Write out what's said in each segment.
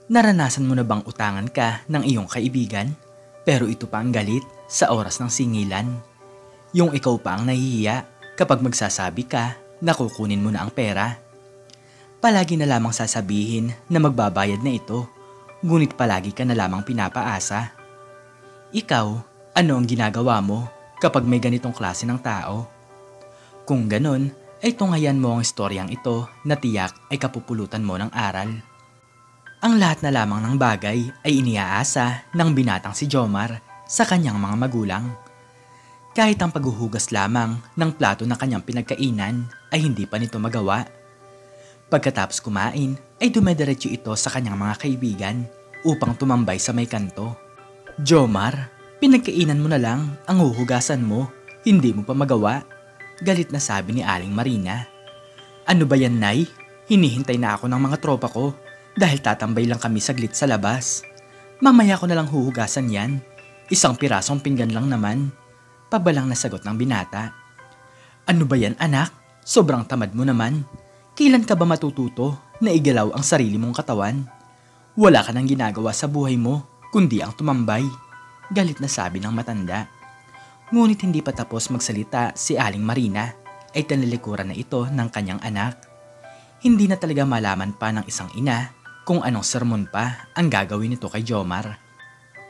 Naranasan mo na bang utangan ka ng iyong kaibigan? Pero ito pa ang galit sa oras ng singilan. Yung ikaw pa ang nahihiya kapag magsasabi ka na kukunin mo na ang pera. Palagi na lamang sasabihin na magbabayad na ito, ngunit palagi ka na lamang pinapaasa. Ikaw, ano ang ginagawa mo kapag may ganitong klase ng tao? Kung ganon, ay tunghayan mo ang istoryang ito na tiyak ay kapupulutan mo ng aral. Ang lahat na lamang ng bagay ay iniaasa ng binatang si Jomar sa kanyang mga magulang. Kahit ang paghuhugas lamang ng plato na kanyang pinagkainan ay hindi pa nito magawa. Pagkatapos kumain ay dumediretso ito sa kanyang mga kaibigan upang tumambay sa may kanto. Jomar, pinagkainan mo na lang ang huhugasan mo, hindi mo pa magawa. Galit na sabi ni Aling Marina. Ano ba yan, Nay? Hinihintay na ako ng mga tropa ko dahil tatambay lang kami saglit sa labas. Mamaya ko na lang huhugasan yan. Isang pirasong pinggan lang naman. Pabalang na sagot ng binata. Ano ba yan, anak? Sobrang tamad mo naman. Kailan ka ba matututo na igalaw ang sarili mong katawan? Wala ka nang ginagawa sa buhay mo, kundi ang tumambay. Galit na sabi ng matanda. Ngunit hindi pa tapos magsalita si Aling Marina ay tanlilikuran na ito ng kanyang anak. Hindi na talaga malaman pa ng isang ina kung anong sermon pa ang gagawin nito kay Jomar.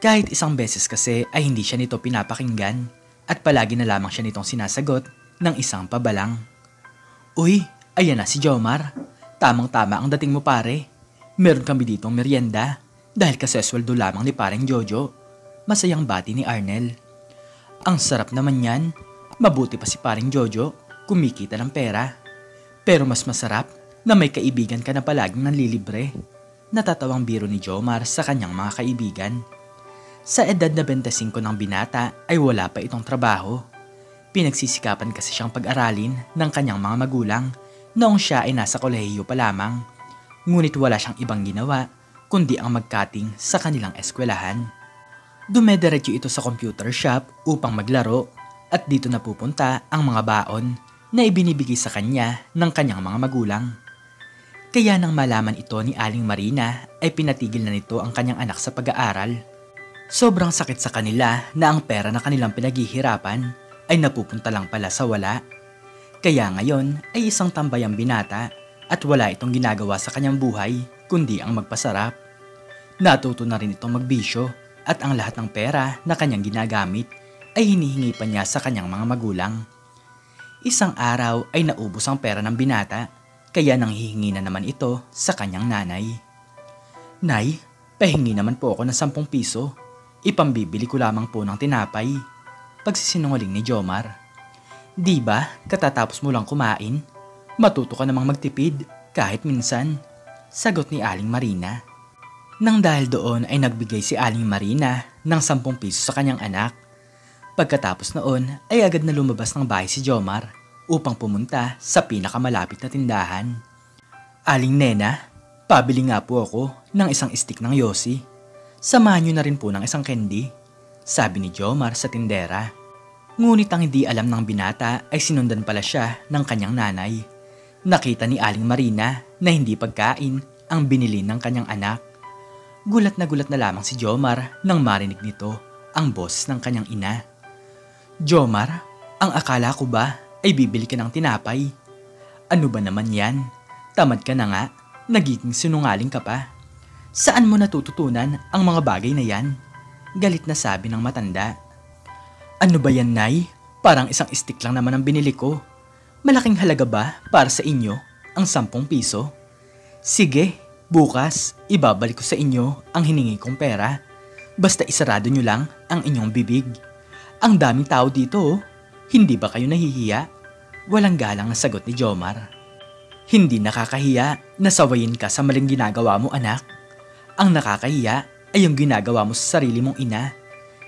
Kahit isang beses kasi ay hindi siya nito pinapakinggan at palagi na lamang siya nitong sinasagot ng isang pabalang. Uy, ayan na si Jomar. Tamang-tama ang dating mo pare. Meron kami ditong merienda dahil kasesweldo lamang ni pareng Jojo. Masayang bati ni Arnel. Ang sarap naman yan. Mabuti pa si pareng Jojo, kumikita ng pera. Pero mas masarap na may kaibigan ka na palaging nanlilibre. Natatawang biro ni Jomar sa kanyang mga kaibigan. Sa edad na 25 ng binata ay wala pa itong trabaho. Pinagsisikapan kasi siyang pag-aralin ng kanyang mga magulang noong siya ay nasa kolehiyo pa lamang. Ngunit wala siyang ibang ginawa kundi ang magkating sa kanilang eskwelahan. Dumediretso ito sa computer shop upang maglaro at dito na pupunta ang mga baon na ibinibigay sa kanya ng kanyang mga magulang. Kaya nang malaman ito ni Aling Marina ay pinatigil na nito ang kanyang anak sa pag-aaral. Sobrang sakit sa kanila na ang pera na kanilang pinaghihirapan ay napupunta lang pala sa wala. Kaya ngayon ay isang tambay ang binata at wala itong ginagawa sa kanyang buhay kundi ang magpasarap. Natuto na rin itong magbisyo at ang lahat ng pera na kanyang ginagamit ay hinihingi pa niya sa kanyang mga magulang. Isang araw ay naubos ang pera ng binata kaya nanghihingi na naman ito sa kanyang nanay. Nay, pahingi naman po ako ng 10 piso. Ipambibili ko lamang po ng tinapay. Pagsisinungaling ni Jomar. Di ba katatapos mo lang kumain? Matuto ka namang magtipid kahit minsan. Sagot ni Aling Marina. Nang dahil doon ay nagbigay si Aling Marina ng 10 piso sa kanyang anak. Pagkatapos noon ay agad na lumabas ng bahay si Jomar upang pumunta sa pinakamalapit na tindahan. Aling Nena, pabili nga po ako ng isang stick ng yosi. Samahan niyo na rin po ng isang candy, sabi ni Jomar sa tindera. Ngunit ang hindi alam ng binata ay sinundan pala siya ng kanyang nanay. Nakita ni Aling Marina na hindi pagkain ang binili ng kanyang anak. Gulat na lamang si Jomar nang marinig nito ang boses ng kanyang ina. Jomar, ang akala ko ba ay bibili ka ng tinapay? Ano ba naman yan? Tamad ka na nga, nagiging sinungaling ka pa. Saan mo natututunan ang mga bagay na yan? Galit na sabi ng matanda. Ano ba yan, Nay? Parang isang stick lang naman ang binili ko. Malaking halaga ba para sa inyo ang 10 piso? Sige, bukas ibabalik ko sa inyo ang hiningi kong pera. Basta isarado nyo lang ang inyong bibig. Ang daming tao dito oh. Hindi ba kayo nahihiya? Walang galang na sagot ni Jomar. Hindi nakakahiya na sawayin ka sa maling ginagawa mo, anak. Ang nakakahiya ay yung ginagawa mo sa sarili mong ina.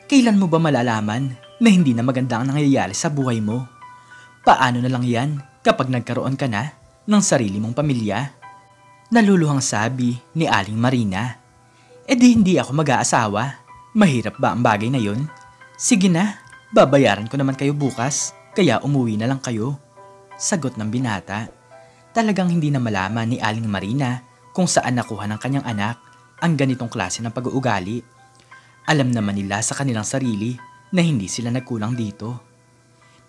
Kailan mo ba malalaman na hindi na maganda ang nangyayari sa buhay mo? Paano na lang yan kapag nagkaroon ka na ng sarili mong pamilya? Naluluhang sabi ni Aling Marina. E di hindi ako mag-aasawa. Mahirap ba ang bagay na yun? Sige na, babayaran ko naman kayo bukas, kaya umuwi na lang kayo. Sagot ng binata. Talagang hindi na malaman ni Aling Marina kung saan nakuha ng kanyang anak ang ganitong klase ng pag-uugali. Alam naman nila sa kanilang sarili na hindi sila nagkulang dito.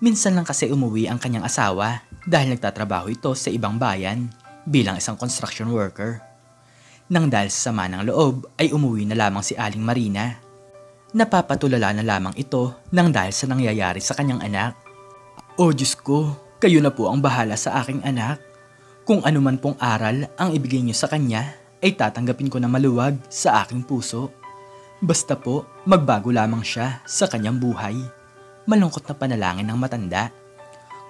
Minsan lang kasi umuwi ang kanyang asawa dahil nagtatrabaho ito sa ibang bayan bilang isang construction worker. Nang dahil sa sama ng loob ay umuwi na lamang si Aling Marina. Napapatulala na lamang ito nang dahil sa nangyayari sa kanyang anak. "O Diyos ko, kayo na po ang bahala sa aking anak. Kung ano man pong aral ang ibigay niyo sa kanya ay tatanggapin ko na maluwag sa aking puso. Basta po magbago lamang siya sa kanyang buhay." Malungkot na panalangin ng matanda.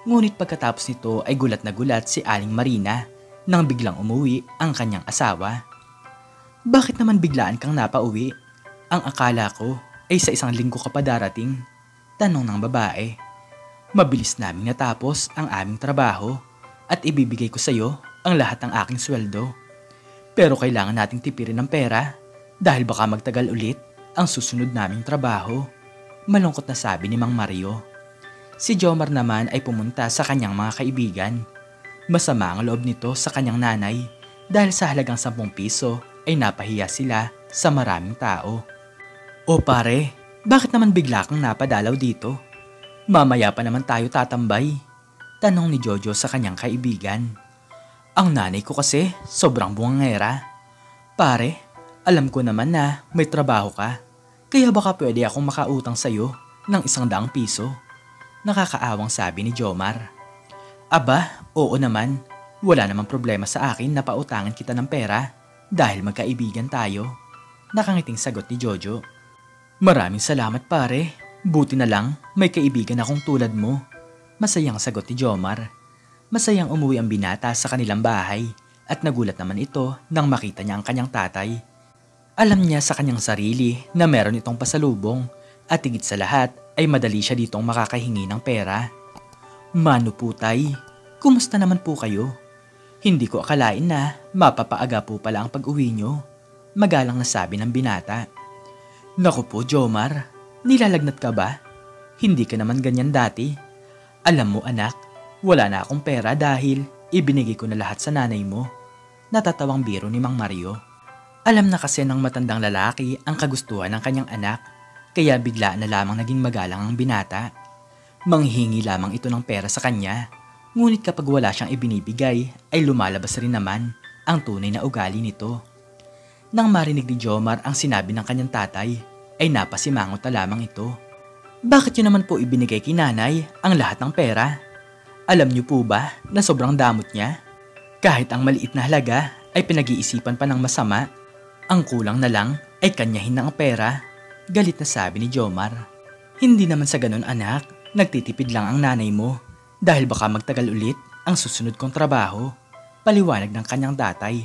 Ngunit pagkatapos nito ay gulat na gulat si Aling Marina nang biglang umuwi ang kanyang asawa. "Bakit naman biglaan kang napauwi? Ang akala ko ay sa isang linggo ka pa darating," tanong ng babae. "Mabilis naming natapos ang aming trabaho at ibibigay ko sa iyo ang lahat ng aking sweldo. Pero kailangan nating tipirin ng pera dahil baka magtagal ulit ang susunod naming trabaho," malungkot na sabi ni Mang Mario. Si Jomar naman ay pumunta sa kanyang mga kaibigan. Masama ang loob nito sa kanyang nanay dahil sa halagang 10 piso ay napahiya sila sa maraming tao. "O pare, bakit naman bigla kang napadalaw dito? Mamaya pa naman tayo tatambay," tanong ni Jojo sa kanyang kaibigan. "Ang nanay ko kasi sobrang bungangera. Pare, alam ko naman na may trabaho ka, kaya baka pwede akong makautang sa'yo ng 100 piso. Nakakaawang sabi ni Jomar. "Aba, oo naman. Wala namang problema sa akin na pautangan kita ng pera dahil magkaibigan tayo," nakangiting sagot ni Jojo. "Maraming salamat pare. Buti na lang may kaibigan akong tulad mo," masayang sagot ni Jomar. Masayang umuwi ang binata sa kanilang bahay at nagulat naman ito nang makita niya ang kanyang tatay. Alam niya sa kanyang sarili na meron itong pasalubong at higit sa lahat ay madali siya ditong makakahingi ng pera. "Mano po tay, kumusta naman po kayo? Hindi ko akalain na mapapaaga po pala ang pag-uwi nyo," magalang na sabi ng binata. "Naku po Jomar, nilalagnat ka ba? Hindi ka naman ganyan dati. Alam mo anak, wala na akong pera dahil ibinigay ko na lahat sa nanay mo," natatawang biro ni Mang Mario. Alam na kasi ng matandang lalaki ang kagustuhan ng kanyang anak, kaya bigla na lamang naging magalang ang binata. Manghingi lamang ito ng pera sa kanya, ngunit kapag wala siyang ibinibigay ay lumalabas rin naman ang tunay na ugali nito. Nang marinig ni Jomar ang sinabi ng kanyang tatay, ay napasimangot na lamang ito. "Bakit yun naman po ibinigay kay nanay ang lahat ng pera? Alam niyo po ba na sobrang damot niya? Kahit ang maliit na halaga ay pinag-iisipan pa ng masama. Ang kulang na lang ay kanyahin ng pera," galit na sabi ni Jomar. "Hindi naman sa ganun anak, nagtitipid lang ang nanay mo dahil baka magtagal ulit ang susunod kong trabaho," paliwanag ng kanyang tatay.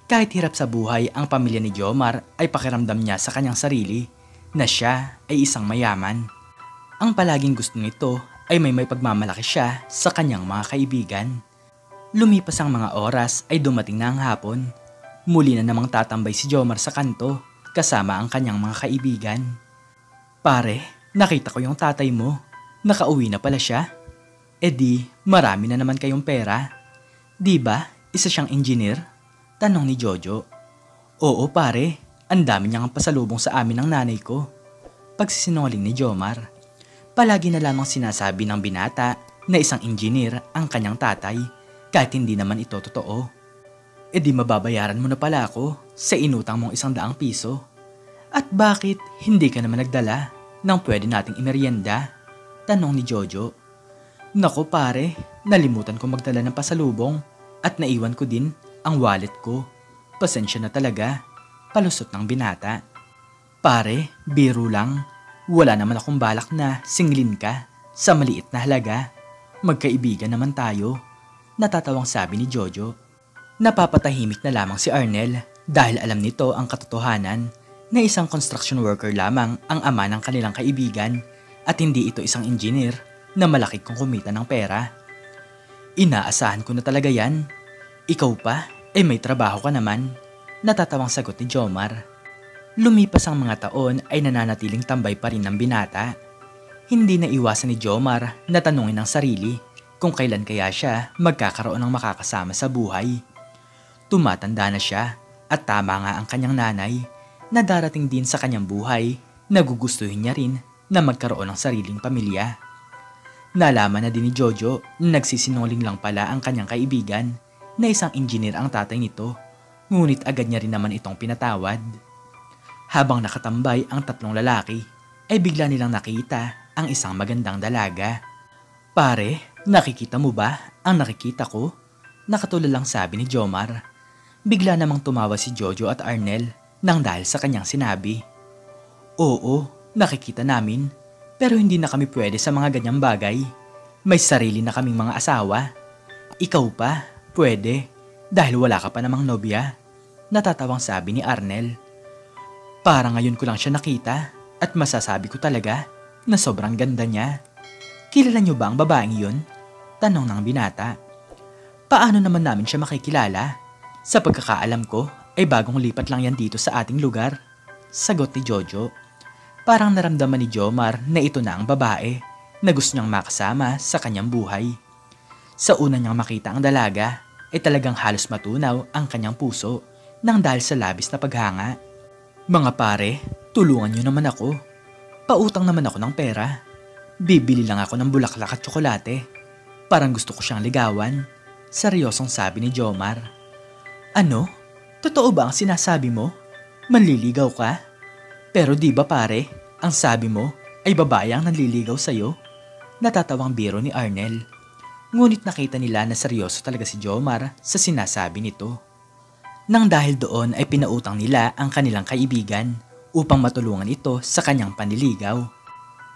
Kahit hirap sa buhay ang pamilya ni Jomar ay pakiramdam niya sa kanyang sarili na siya ay isang mayaman. Ang palaging gusto nito ay may pagmamalaki siya sa kanyang mga kaibigan. Lumipas ang mga oras ay dumating na ang hapon. Muli na namang tatambay si Jomar sa kanto kasama ang kanyang mga kaibigan. "Pare, nakita ko yung tatay mo. Nakauwi na pala siya. E di, marami na naman kayong pera. Di ba, isa siyang engineer?" tanong ni Jojo. "Oo pare, ang dami niyang pasalubong sa amin ng nanay ko," pagsisinungaling ni Jomar. Palagi na lamang sinasabi ng binata na isang engineer ang kanyang tatay kahit hindi naman ito totoo. "E di mababayaran mo na pala ako sa inutang mong 100 piso. At bakit hindi ka naman nagdala ng pwede nating imeryenda?" tanong ni Jojo. "Nako pare, nalimutan ko magdala ng pasalubong at naiwan ko din ang wallet ko. Pasensya na talaga," palusot ng binata. "Pare, biro lang. Wala naman akong balak na singlin ka sa maliit na halaga. Magkaibigan naman tayo," natatawang sabi ni Jojo. Napapatahimik na lamang si Arnel dahil alam nito ang katotohanan na isang construction worker lamang ang ama ng kanilang kaibigan at hindi ito isang engineer na malaki kung kumita ng pera. "Inaasahan ko na talaga yan. Ikaw pa, may trabaho ka naman," natatawang sagot ni Jomar. Lumipas ang mga taon ay nananatiling tambay pa rin ng binata. Hindi na iwasan ni Jomar na tanungin ang sarili kung kailan kaya siya magkakaroon ng makakasama sa buhay. Tumatanda na siya At tama nga ang kanyang nanay na darating din sa kanyang buhay na gugustuhin niya rin na magkaroon ng sariling pamilya. Nalaman na din ni Jojo na nagsisinungaling lang pala ang kanyang kaibigan na isang engineer ang tatay nito, ngunit agad niya rin naman itong pinatawad. Habang nakatambay ang tatlong lalaki, ay bigla nilang nakita ang isang magandang dalaga. Pare, nakikita mo ba ang nakikita ko? Nakatulalang sabi ni Jomar. Bigla namang tumawa si Jojo at Arnel nang dahil sa kanyang sinabi. Oo, nakikita namin, pero hindi na kami pwede sa mga ganyang bagay. May sarili na kaming mga asawa. Ikaw pa, pwede, dahil wala ka pa namang nobya. Natatawang sabi ni Arnel. Para ngayon ko lang siya nakita at masasabi ko talaga na sobrang ganda niya. Kilala niyo ba ang babaeng yun? Tanong ng binata. Paano naman namin siya makikilala? Sa pagkakaalam ko ay bagong lipat lang yan dito sa ating lugar. Sagot ni Jojo. Parang naramdaman ni Jomar na ito na ang babae na gusto niyang makasama sa kanyang buhay. Sa una niyang makita ang dalaga ay talagang halos matunaw ang kanyang puso nang dahil sa labis na paghanga. Mga pare, tulungan niyo naman ako. Pautang naman ako ng pera. Bibili lang ako ng bulaklak at tsokolate. Parang gusto ko siyang ligawan. Seryosong sabi ni Jomar. Ano? Totoo ba ang sinasabi mo? Manliligaw ka? Pero di ba pare, ang sabi mo ay babae ang nanliligaw sa'yo? Natatawang biro ni Arnel. Ngunit nakita nila na seryoso talaga si Jomar sa sinasabi nito. Nang dahil doon ay pinautang nila ang kanilang kaibigan upang matulungan ito sa kanyang panliligaw.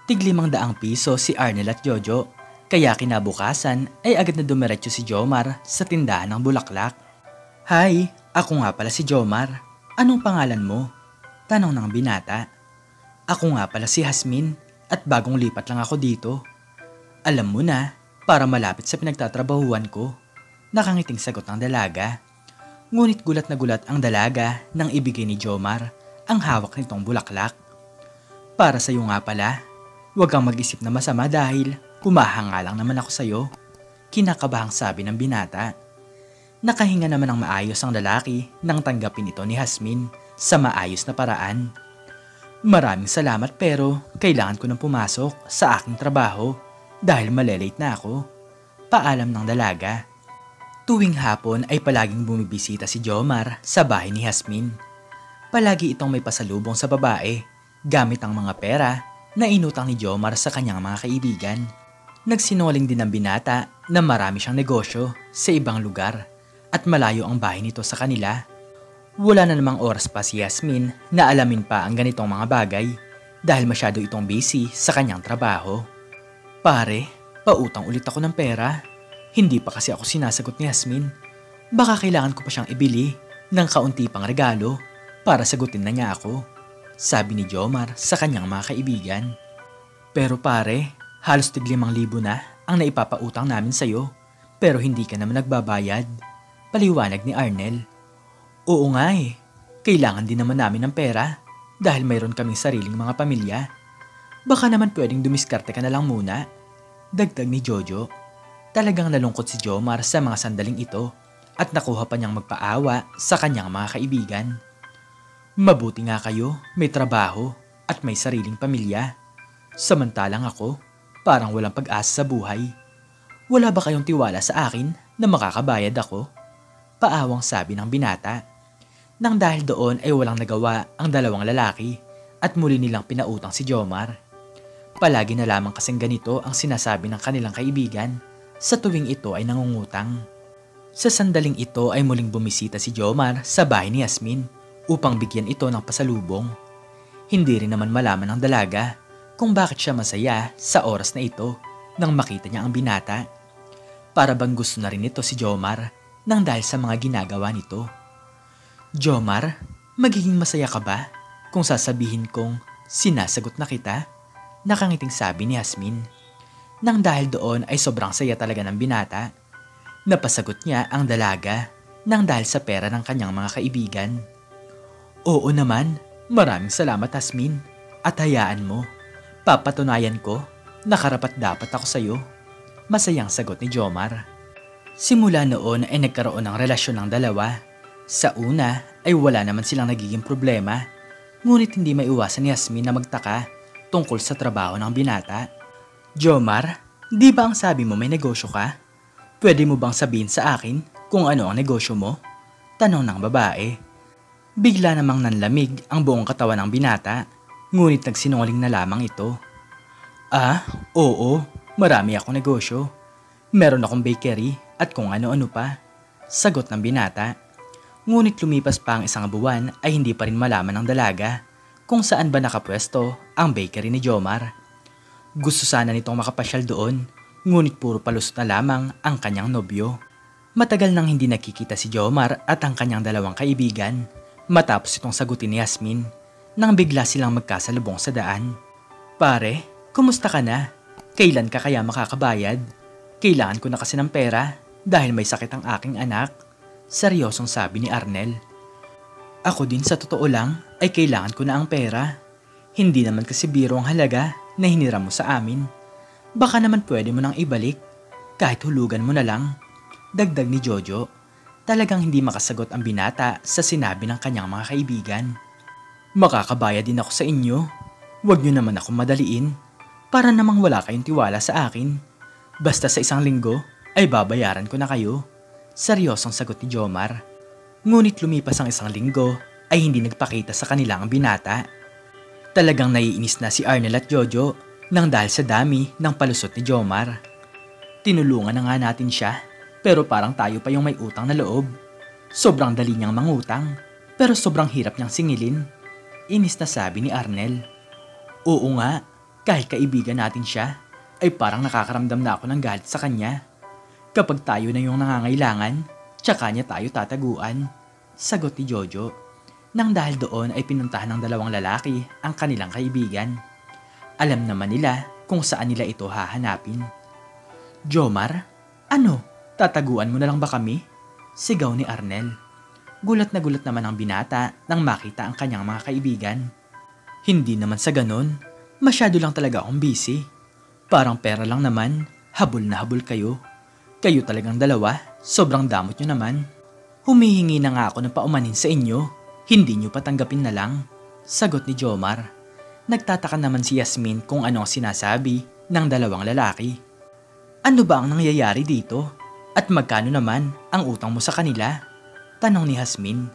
tig-500 piso si Arnel at Jojo, kaya kinabukasan ay agad na dumiretso si Jomar sa tindahan ng bulaklak. Hi, ako nga pala si Jomar. Anong pangalan mo? Tanong ng binata. Ako nga pala si Hasmin at bagong lipat lang ako dito. Alam mo na, para malapit sa pinagtatrabahuan ko. Nakangiting sagot ng dalaga. Ngunit gulat na gulat ang dalaga nang ibigay ni Jomar ang hawak nitong bulaklak. Para sa'yo nga pala, huwag kang mag-isip na masama dahil humahanga lang naman ako sa'yo. Kinakabahang sabi ng binata. Nakahinga naman ng maayos ang lalaki nang tanggapin ito ni Hasmin sa maayos na paraan. Maraming salamat pero kailangan ko nang pumasok sa aking trabaho dahil malelate na ako. Paalam ng dalaga. Tuwing hapon ay palaging bumibisita si Jomar sa bahay ni Hasmin. Palagi itong may pasalubong sa babae gamit ang mga pera na inutang ni Jomar sa kanyang mga kaibigan. Nagsinungaling din ang binata na marami siyang negosyo sa ibang lugar at malayo ang bahay nito sa kanila. Wala na namang oras pa si Yasmin na alamin pa ang ganitong mga bagay dahil masyado itong busy sa kanyang trabaho. Pare, pautang ulit ako ng pera. Hindi pa kasi ako sinasagot ni Yasmin. Baka kailangan ko pa siyang ibili ng kaunti pang regalo para sagutin na niya ako, sabi ni Jomar sa kanyang mga kaibigan. Pero pare, halos tig-5,000 na ang naipapautang namin sa'yo pero hindi ka naman nagbabayad, paliwanag ni Arnel. Oo nga eh, kailangan din naman namin ng pera dahil mayroon kaming sariling mga pamilya. Baka naman pwedeng dumiskarte ka na lang muna, dagdag ni Jojo. Talagang nalungkot si Jomar sa mga sandaling ito at nakuha pa niyang magpaawa sa kanyang mga kaibigan. Mabuti nga kayo, may trabaho at may sariling pamilya. Samantalang ako, parang walang pag-asa sa buhay. Wala ba kayong tiwala sa akin na makakabayad ako? Paawang sabi ng binata. Nang dahil doon ay walang nagawa ang dalawang lalaki at muli nilang pinautang si Jomar. Palagi na lamang kasing ganito ang sinasabi ng kanilang kaibigan sa tuwing ito ay nangungutang. Sa sandaling ito ay muling bumisita si Jomar sa bahay ni Yasmin upang bigyan ito ng pasalubong. Hindi rin naman malaman ng dalaga kung bakit siya masaya sa oras na ito nang makita niya ang binata. Para bang gusto na rin ito si Jomar nang dahil sa mga ginagawa nito. Jomar, magiging masaya ka ba kung sasabihin kong sinasagot na kita? Nakangiting sabi ni Hasmin. Nang dahil doon ay sobrang saya talaga ng binata. Napasagot niya ang dalaga nang dahil sa pera ng kanyang mga kaibigan. Oo naman, maraming salamat Hasmin at hayaan mo. Papatunayan ko na karapat dapat ako sa'yo. Masayang sagot ni Jomar. Simula noon ay nagkaroon ng relasyon ng dalawa. Sa una ay wala naman silang nagiging problema, ngunit hindi maiwasan ni Yasmin na magtaka tungkol sa trabaho ng binata. Jomar, di ba ang sabi mo may negosyo ka? Pwede mo bang sabihin sa akin kung ano ang negosyo mo? Tanong ng babae. Bigla namang nanlamig ang buong katawan ng binata, ngunit nagsinungaling na lamang ito. Ah, oo, marami akong negosyo. Meron akong bakery at kung ano-ano pa. Sagot ng binata. Ngunit lumipas pa ang isang buwan ay hindi pa rin malaman ng dalaga kung saan ba nakapwesto ang bakery ni Jomar. Gusto sana nitong makapasyal doon, ngunit puro palusot na lamang ang kanyang nobyo. Matagal nang hindi nakikita si Jomar at ang kanyang dalawang kaibigan matapos itong sagutin ni Yasmin nang bigla silang magkasalubong sa daan. Pare, kumusta ka na? Kailan ka kaya makakabayad? Kailangan ko na kasi ng pera dahil may sakit ang aking anak. Seryosong sabi ni Arnel. Ako din sa totoo lang ay kailangan ko na ang pera. Hindi naman kasi biro ang halaga na hiniram mo sa amin. Baka naman pwede mo nang ibalik kahit hulugan mo na lang. Dagdag ni Jojo. Talagang hindi makasagot ang binata sa sinabi ng kanyang mga kaibigan. Makakabayad din ako sa inyo. Huwag niyo naman akong madaliin para namang wala kayong tiwala sa akin. Basta sa isang linggo ay babayaran ko na kayo. Seryosong sagot ni Jomar. Ngunit lumipas ang isang linggo ay hindi nagpakita sa kanila ang binata. Talagang naiinis na si Arnel at Jojo nang dahil sa dami ng palusot ni Jomar. Tinulungan na nga natin siya pero parang tayo pa yung may utang na loob. Sobrang dali niyang mangutang pero sobrang hirap niyang singilin. Inis na sabi ni Arnel. Oo nga, kahit kaibigan natin siya ay parang nakakaramdam na ako ng galit sa kanya. Kapag tayo na yung nangangailangan, tsaka niya tayo tataguan. Sagot ni Jojo. Nang dahil doon ay pinuntahan ng dalawang lalaki ang kanilang kaibigan. Alam naman nila kung saan nila ito hahanapin. Jomar, ano? Tataguan mo na lang ba kami? Sigaw ni Arnel. Gulat na gulat naman ang binata nang makita ang kanyang mga kaibigan. Hindi naman sa ganon, masyado lang talaga akong busy. Parang pera lang naman, habol na habol kayo. Kayo talagang dalawa, sobrang damot nyo naman. Humihingi na nga ako ng paumanin sa inyo, hindi nyo patanggapin na lang. Sagot ni Jomar. Nagtataka naman si Yasmin kung ano ang sinasabi ng dalawang lalaki. Ano ba ang nangyayari dito? At magkano naman ang utang mo sa kanila? Tanong ni Yasmin.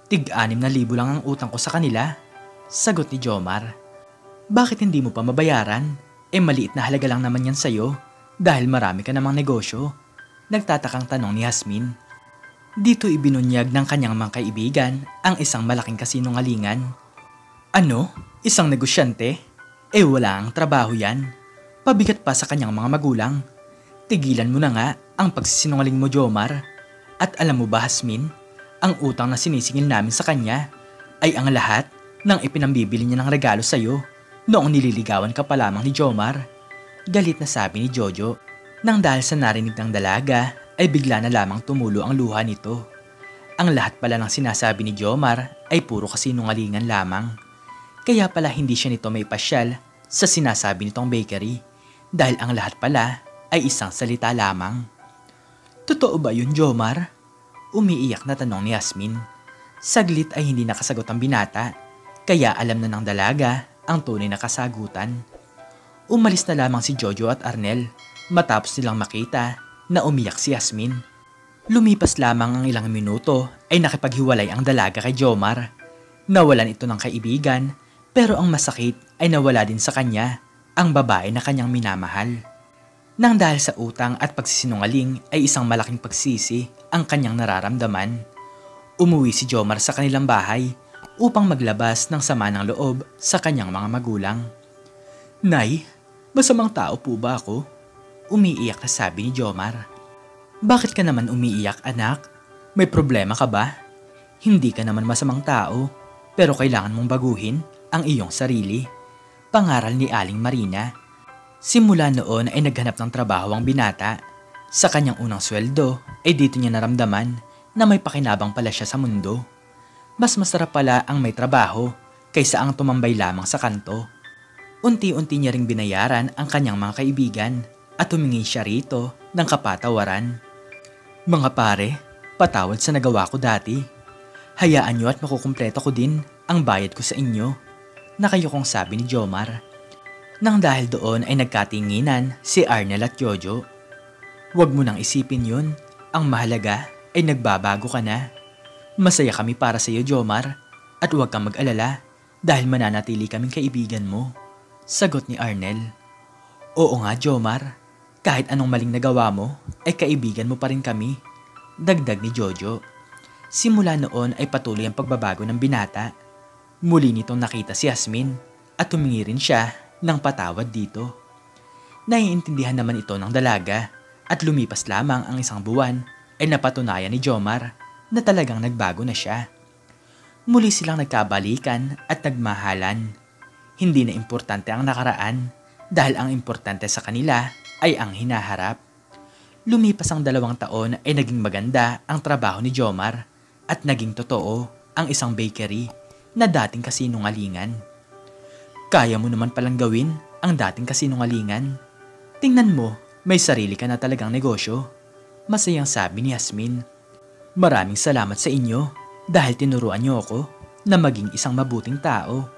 Tig-6,000 lang ang utang ko sa kanila. Sagot ni Jomar. Bakit hindi mo pa mabayaran? Maliit na halaga lang naman yan sa'yo dahil marami ka namang negosyo. Nagtatakang tanong ni Yasmin. Dito ibinunyag ng kanyang mga kaibigan ang isang malaking kasinungalingan. Ano? Isang negosyante? Wala ang trabaho yan. Pabigat pa sa kanyang mga magulang. Tigilan mo na nga ang pagsisinungaling mo, Jomar. At alam mo ba, Yasmin, ang utang na sinisingil namin sa kanya ay ang lahat ng ipinambibili niya ng regalo sa'yo noong nililigawan ka pa lamang ni Jomar. Galit na sabi ni Jojo. Nang dahil sa narinig ng dalaga ay bigla na lamang tumulo ang luha nito. Ang lahat pala ng sinasabi ni Jomar ay puro kasinungalingan lamang. Kaya pala hindi siya nito may pasyal sa sinasabi nitong bakery dahil ang lahat pala ay isang salita lamang. Totoo ba yun, Jomar? Umiiyak na tanong ni Yasmin. Saglit ay hindi nakasagot ang binata, kaya alam na ng dalaga ang tunay na kasagutan. Umalis na lamang si Jojo at Arnel matapos nilang makita na umiyak si Yasmin. Lumipas lamang ang ilang minuto ay nakipaghiwalay ang dalaga kay Jomar. Nawalan ito ng kaibigan pero ang masakit ay nawala din sa kanya ang babae na kanyang minamahal. Nang dahil sa utang at pagsisinungaling ay isang malaking pagsisi ang kanyang nararamdaman. Umuwi si Jomar sa kanilang bahay upang maglabas ng sama ng loob sa kanyang mga magulang. Nay, masamang tao po ba ako? Umiiyak na sabi ni Jomar. Bakit ka naman umiiyak, anak? May problema ka ba? Hindi ka naman masamang tao, pero kailangan mong baguhin ang iyong sarili. Pangaral ni Aling Marina. Simula noon ay naghanap ng trabaho ang binata. Sa kanyang unang sweldo ay dito niya naramdaman na may pakinabang pala siya sa mundo. Mas masarap pala ang may trabaho kaysa ang tumambay lamang sa kanto. Unti-unti niya ring binayaran ang kanyang mga kaibigan at humingi siya rito ng kapatawaran. Mga pare, patawad sa nagawa ko dati. Hayaan niyo at makukumpleto ko din ang bayad ko sa inyo, nakayukong sabi ni Jomar. Nang dahil doon ay nagkatinginan si Arnel at Jojo. Huwag mo nang isipin yun, ang mahalaga ay nagbabago ka na. Masaya kami para sa iyo, Jomar, at huwag kang mag-alala dahil mananatili kaming kaibigan mo, sagot ni Arnel. Oo nga, Jomar, kahit anong maling nagawa mo ay kaibigan mo pa rin kami, dagdag ni Jojo. Simula noon ay patuloy ang pagbabago ng binata. Muli nitong nakita si Yasmin at humingi rin siya ng patawad dito. Naiintindihan naman ito ng dalaga at lumipas lamang ang isang buwan ay napatunayan ni Jomar na talagang nagbago na siya. Muli silang nagkabalikan at nagmahalan. Hindi na importante ang nakaraan dahil ang importante sa kanila ay ang hinaharap. Lumipas ang 2 taon ay naging maganda ang trabaho ni Jomar at naging totoo ang isang bakery na dating kasinungalingan. Kaya mo naman palang gawin ang dating kasinungalingan. Tingnan mo, may sarili ka na talagang negosyo, masayang sabi ni Yasmin. Maraming salamat sa inyo dahil tinuruan niyo ako na maging isang mabuting tao,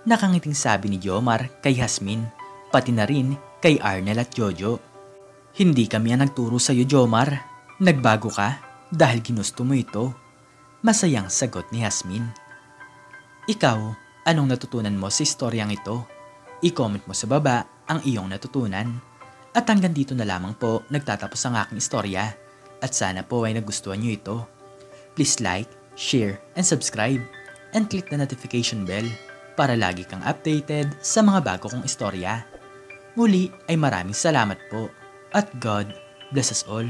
nakangiting sabi ni Jomar kay Yasmin, pati na rin kay Arnel at Jojo. Hindi kami ang nagturo sa iyo, Jomar. Nagbago ka dahil ginusto mo ito, masayang sagot ni Yasmin. Ikaw, anong natutunan mo sa istoryang ito? I-comment mo sa baba ang iyong natutunan. At hanggang dito na lamang po nagtatapos ang aking istorya. At sana po ay nagustuhan niyo ito. Please like, share, and subscribe. And click the notification bell para lagi kang updated sa mga bago kong istorya. Muli ay maraming salamat po. At God bless us all.